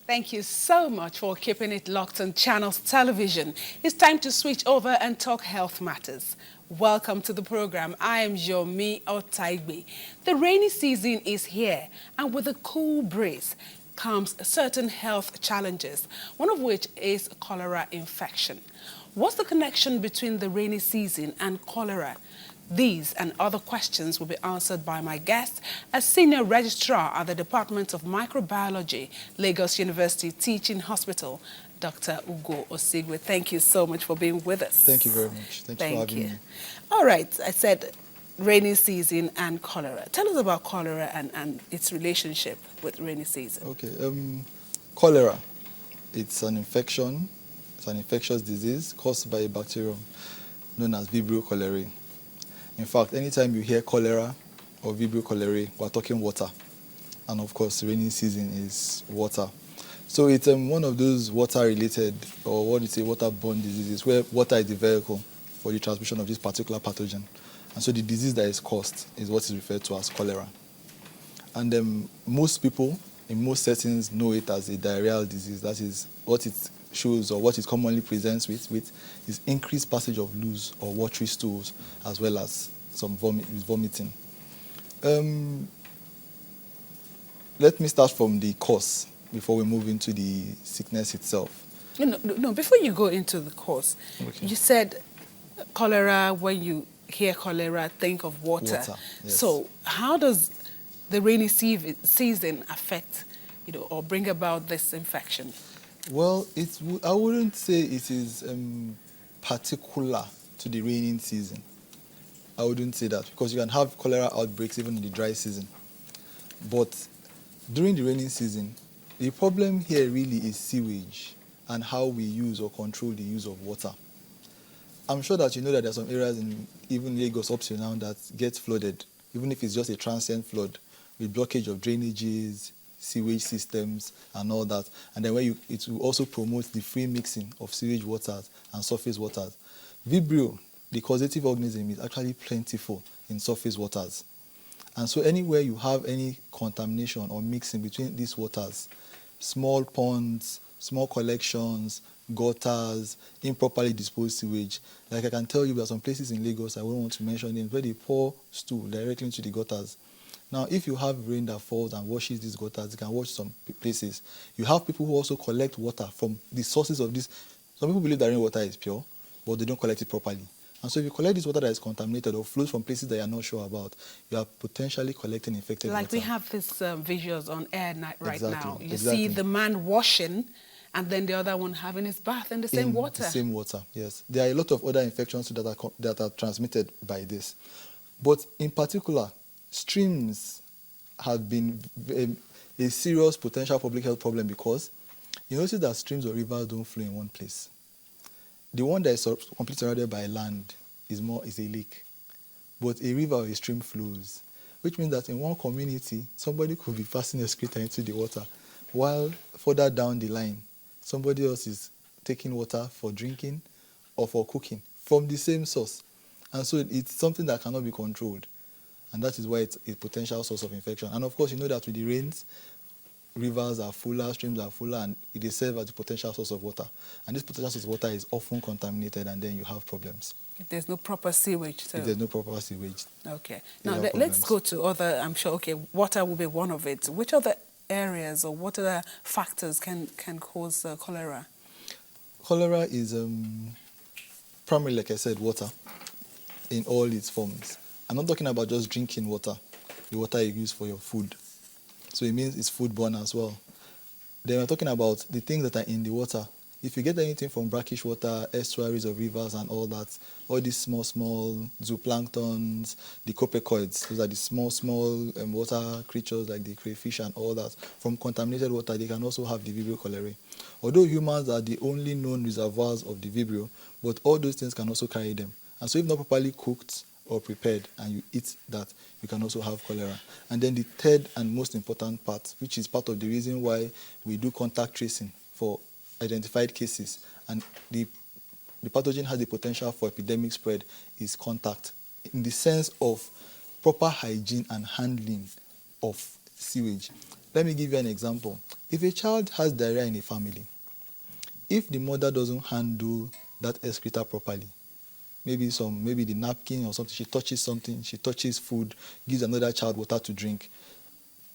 Thank you so much for keeping it locked on Channels Television. It's time to switch over and talk health matters. Welcome to the program. I am Yomi Otaigbe. The rainy season is here, and with a cool breeze comes certain health challenges, one of which is cholera infection. What's the connection between the rainy season and cholera? These and other questions will be answered by my guest, a senior registrar at the Department of Microbiology, Lagos University Teaching Hospital, Dr. Ugo Osigwe. Thank you so much for being with us. Thank you very much. Thank you for having me. All right, I said rainy season and cholera. Tell us about cholera and its relationship with rainy season. Okay, cholera, it's an infection. It's an infectious disease caused by a bacterium known as Vibrio cholerae. In fact, anytime you hear cholera or Vibrio cholerae, we're talking water. And of course, rainy season is water. So it's one of those water-related, or what you say, waterborne diseases, where water is the vehicle for the transmission of this particular pathogen. And so the disease that is caused is what is referred to as cholera. And most people, in most settings, know it as a diarrheal disease. That is what it shows, or what it commonly presents with is increased passage of loose or watery stools, as well as some vomiting. Let me start from the cause before we move into the sickness itself. No, before you go into the cause, Okay. you said cholera, when you hear cholera, think of water. Yes. So how does the rainy season affect, or bring about this infection? Well, I wouldn't say it is particular to the raining season. I wouldn't say that, because you can have cholera outbreaks even in the dry season. But during the raining season, the problem here really is sewage and how we use or control the use of water. I'm sure that you know that there are some areas in even Lagos up to now that get flooded, even if it's just a transient flood, with blockage of drainages, sewage systems, and all that. And then it will also promote the free mixing of sewage waters and surface waters. Vibrio, the causative organism, is actually plentiful in surface waters. And so anywhere you have any contamination or mixing between these waters, small ponds, small collections, gutters, improperly disposed sewage. Like I can tell you, there are some places in Lagos, I won't want to mention names, where they pour stool directly into the gutters. Now, if you have rain that falls and washes these gutters, you can wash some places. You have people who also collect water from the sources of this. Some people believe that rainwater is pure, but they don't collect it properly. And so if you collect this water that is contaminated or flows from places that you are not sure about, you are potentially collecting infected water. Like we have these visuals on air right now. You Exactly. see the man washing, and then the other one having his bath in the same water. The same water, yes. There are a lot of other infections that are transmitted by this. But in particular, streams have been a serious potential public health problem, because you notice that streams or rivers don't flow in one place. The one that is completely surrounded by land is a lake. But a river or a stream flows, which means that in one community, somebody could be passing a excreta into the water, while further down the line, somebody else is taking water for drinking or for cooking from the same source. And so it's something that cannot be controlled. And that is why it's a potential source of infection. And of course, you know that with the rains, rivers are fuller, streams are fuller, and they serve as a potential source of water. And this potential source of water is often contaminated, and then you have problems. If there's no proper sewage. If there's no proper sewage. Okay. Now, let's go to other, I'm sure, water will be one of it. Which other areas or what other factors can cause cholera? Cholera is primarily, like I said, water in all its forms. I'm not talking about just drinking water, the water you use for your food. So it means it's foodborne as well. Then we're talking about the things that are in the water. If you get anything from brackish water, estuaries of rivers and all that, all these small zooplanktons, the copepoids, those are the small water creatures like the crayfish and all that, from contaminated water, they can also have the Vibrio cholerae. Although humans are the only known reservoirs of the Vibrio, but all those things can also carry them. And so if not properly cooked or prepared and you eat that, you can also have cholera. And then the third and most important part, which is part of the reason why we do contact tracing for identified cases, and the pathogen has the potential for epidemic spread, is contact, in the sense of proper hygiene and handling of sewage. Let me give you an example. If a child has diarrhea in a family, if the mother doesn't handle that excreta properly, maybe the napkin or something, she touches food, gives another child water to drink.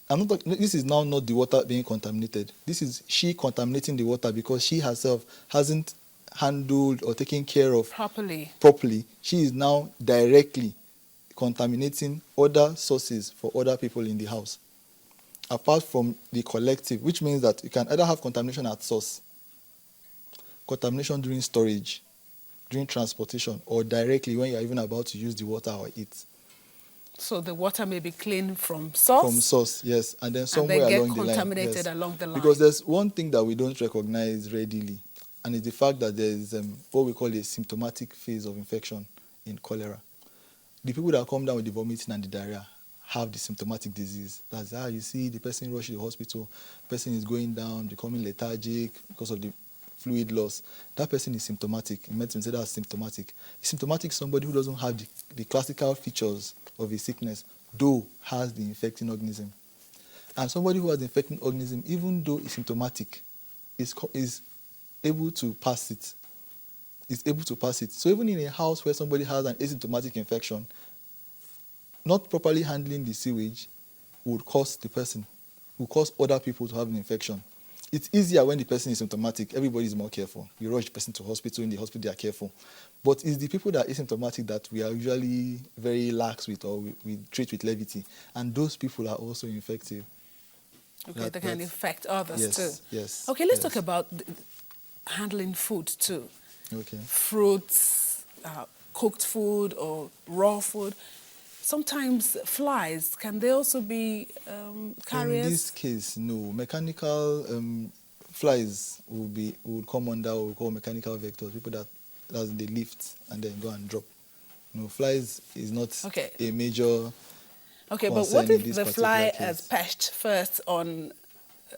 This is now not the water being contaminated. This is she contaminating the water because she herself hasn't handled or taken care of properly. She is now directly contaminating other sources for other people in the house. Apart from the collective, which means that you can either have contamination at source, contamination during storage, during transportation, or directly when you're even about to use the water or eat. So the water may be clean from source? From source, yes. And then somewhere and then along the line. contaminated along the line. Because there's one thing that we don't recognize readily, and it's the fact that there is what we call a symptomatic phase of infection in cholera. The people that come down with the vomiting and the diarrhea have the symptomatic disease. That's how you see the person rush to the hospital, the person is going down, becoming lethargic because of the fluid loss. That person is symptomatic. In medicine, say that's symptomatic. Symptomatic is somebody who doesn't have the classical features of a sickness, though has the infecting organism. And somebody who has the infecting organism, even though is symptomatic, is able to pass it. Is able to pass it. So even in a house where somebody has an asymptomatic infection, not properly handling the sewage would cause other people to have an infection. It's easier when the person is symptomatic. Everybody is more careful. You rush the person to hospital. In the hospital, they are careful. But it's the people that are asymptomatic that we are usually very lax with, or we treat with levity. And those people are also infective. Okay, they can infect others too. Yes. Okay, let's talk about handling food too. Okay. Fruits, cooked food or raw food. Sometimes flies, can they also be carriers? In this case, no. Mechanical flies would come under what we call mechanical vectors, people that they lift and then go and drop. No, flies is not a major Okay, but what if the fly has perched first on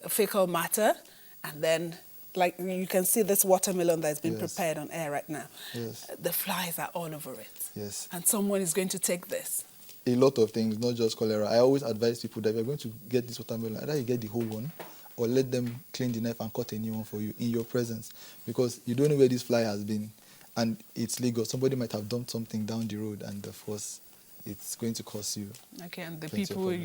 fecal matter and then, like you can see this watermelon that's been prepared on air right now. Yes. The flies are all over it. Yes. And someone is going to take this. A lot of things, not just cholera. I always advise people that if you're going to get this watermelon, either you get the whole one or let them clean the knife and cut a new one for you in your presence, because you don't know where this fly has been and it's legal. Somebody might have dumped something down the road and of course it's going to cost you. Okay, and the people,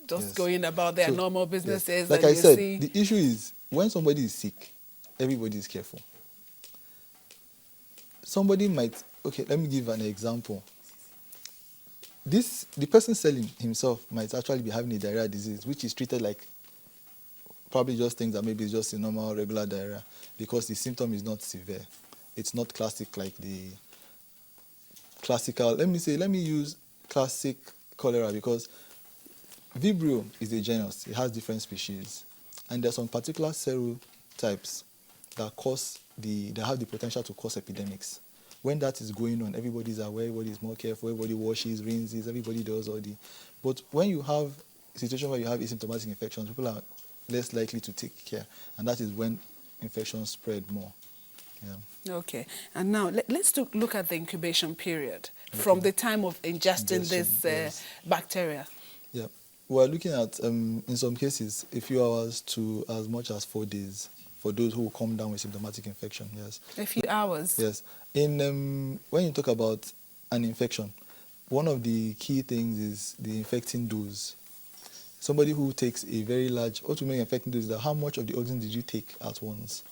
just going about their normal businesses. Yes. Like I said, the issue is when somebody is sick, everybody is careful. Somebody might, let me give an example. The person selling himself might actually be having a diarrhea disease, which is treated like probably just things that maybe it's just a normal, regular diarrhea, because the symptom is not severe. It's not classic like the classical. Let me use classic cholera, because Vibrio is a genus. It has different species. And there's some particular serotypes that have the potential to cause epidemics. When that is going on, everybody's aware, everybody's more careful, everybody washes, rinses, everybody does all the... But when you have a situation where you have asymptomatic infections, people are less likely to take care. And that is when infections spread more. Yeah. Okay. And now let's look at the incubation period from the time of ingesting this bacteria. Yeah. We're looking at, in some cases, a few hours to as much as 4 days for those who come down with symptomatic infection, yes. A few hours? Yes. When you talk about an infection, one of the key things is the infecting dose. Somebody who takes a very large, what we mean infecting dose is that how much of the organism did you take at once?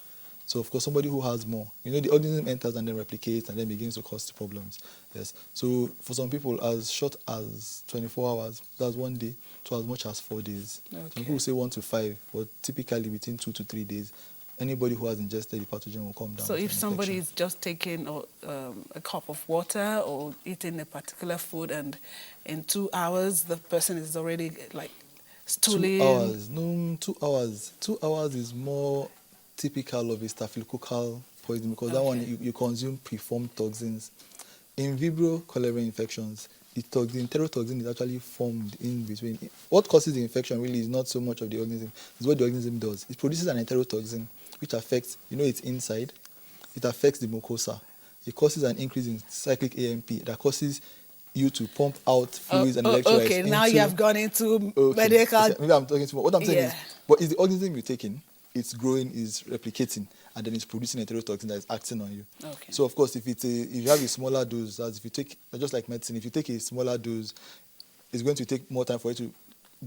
So, of course, somebody who has more, the organism enters and then replicates and then begins to cause problems. Yes. So, for some people, as short as 24 hours, that's 1 day, to as much as 4 days. Okay. Some people say 1 to 5, but typically between 2 to 3 days, anybody who has ingested the pathogen will come down. So, if somebody is just taking a cup of water or eating a particular food, and in 2 hours, the person is already like stooling. 2 hours. No, 2 hours. 2 hours is more typical of a staphylococcal poison, because that one you consume preformed toxins. In Vibrio cholera infections, the enterotoxin is actually formed in between. What causes the infection really is not so much of the organism, it's what the organism does. It produces an enterotoxin which affects, its inside. It affects the mucosa. It causes an increase in cyclic AMP that causes you to pump out fluids and electrolytes okay, now you have gone into Okay. medical. Okay, maybe I'm talking too much. What I'm saying Yeah. is, but is the organism you're taking, it's growing, is replicating, and then it's producing enterotoxin that is acting on you. Okay. So of course, if you have a smaller dose, as if you take, just like medicine, if you take a smaller dose, it's going to take more time for it to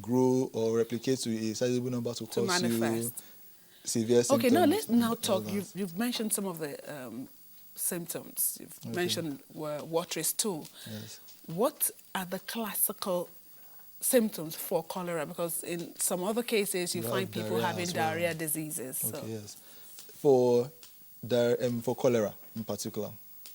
grow or replicate to a sizable number to cause manifest. you severe symptoms. Okay, now let's now and all talk. that. You've mentioned some of the symptoms. You've Okay. mentioned watery stool. Yes. What are the classical symptoms for cholera? Because in some other cases, you You find have people diarrhea having as well. diarrhea diseases. So. Okay, yes. For cholera in particular,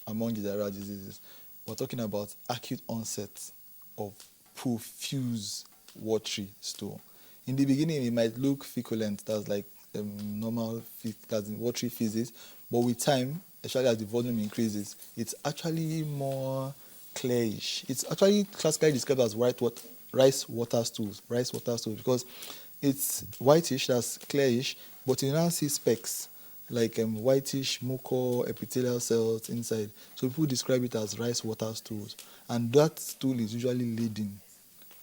among the diarrhea diseases, we're talking about acute onset of profuse watery stool. In the beginning, it might look feculent, that's like normal, that's watery physics, but with time, especially as the volume increases, it's actually more clayish. It's actually classically described as rice water stools, because it's whitish, that's clayish, but you now see specks like whitish mucor epithelial cells inside. So people describe it as rice water stools, and that stool is usually laden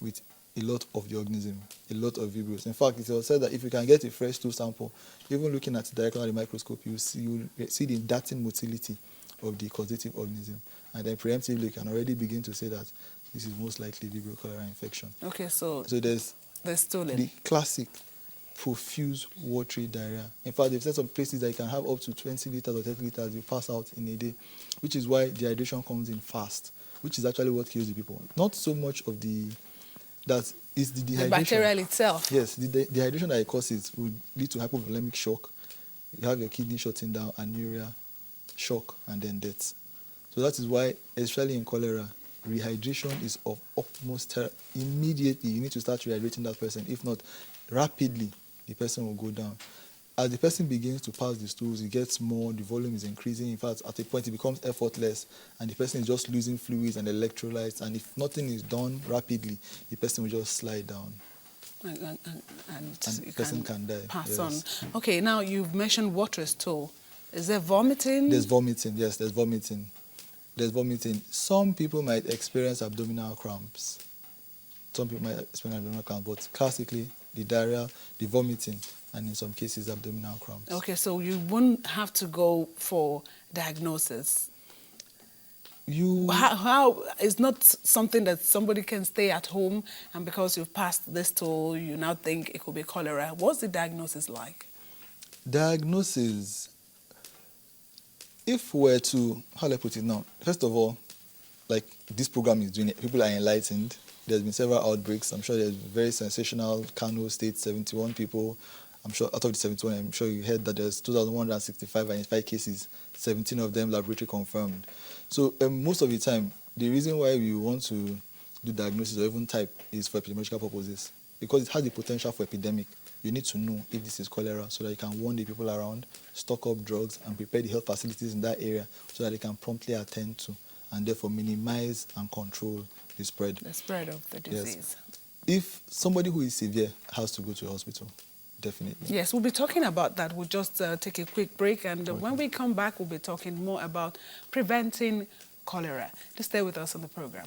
with a lot of the organism, a lot of vibриos. In fact, it was said that if you can get a fresh stool sample, even looking at it directly under the microscope, you see the darting motility of the causative organism, and then preemptively you can already begin to say that this is most likely Vibrio cholera infection. Okay, so there's stooling. the classic profuse watery diarrhea. In fact, they've said some places that you can have up to 20 liters or 30 liters you pass out in a day, which is why dehydration comes in fast, which is actually what kills the people. Not so much of that is the dehydration. The bacterial itself. Yes, the dehydration that it causes will lead to hypovolemic shock. You have your kidney shutting down, anuria, shock, and then death. So that is why, especially in cholera, rehydration is of utmost immediately. You need to start rehydrating that person. If not, rapidly, the person will go down. As the person begins to pass the stools, it gets more, the volume is increasing. In fact, at a point, it becomes effortless, and the person is just losing fluids and electrolytes. And if nothing is done rapidly, the person will just slide down. And the person can die. Pass Yes. on. Okay, now you've mentioned watery stool. Is there vomiting? There's vomiting, yes, there's vomiting. There's vomiting. Some people might experience abdominal cramps. But classically, the diarrhea, the vomiting, and in some cases, abdominal cramps. Okay, so you wouldn't have to go for diagnosis. How it's not something that somebody can stay at home and because you've passed this tool, you now think it could be cholera. What's the diagnosis like? Diagnosis, if we're to, how do I put it now? First of all, like this program is doing it, people are enlightened. There's been several outbreaks. I'm sure there's very sensational Kano State, 71 people. I'm sure out of the 71, I'm sure you heard that there's 2,165 identified cases, 17 of them laboratory confirmed. So most of the time, the reason why we want to do diagnosis or even type is for epidemiological purposes, because it has the potential for epidemic. You need to know if this is cholera so that you can warn the people around, stock up drugs, and prepare the health facilities in that area so that they can promptly attend to and therefore minimize and control the spread. The spread of the disease. Yes. If somebody who is severe has to go to a hospital, definitely. Yes, we'll be talking about that. We'll just take a quick break, and when we come back, we'll be talking more about preventing cholera. Just stay with us on the program.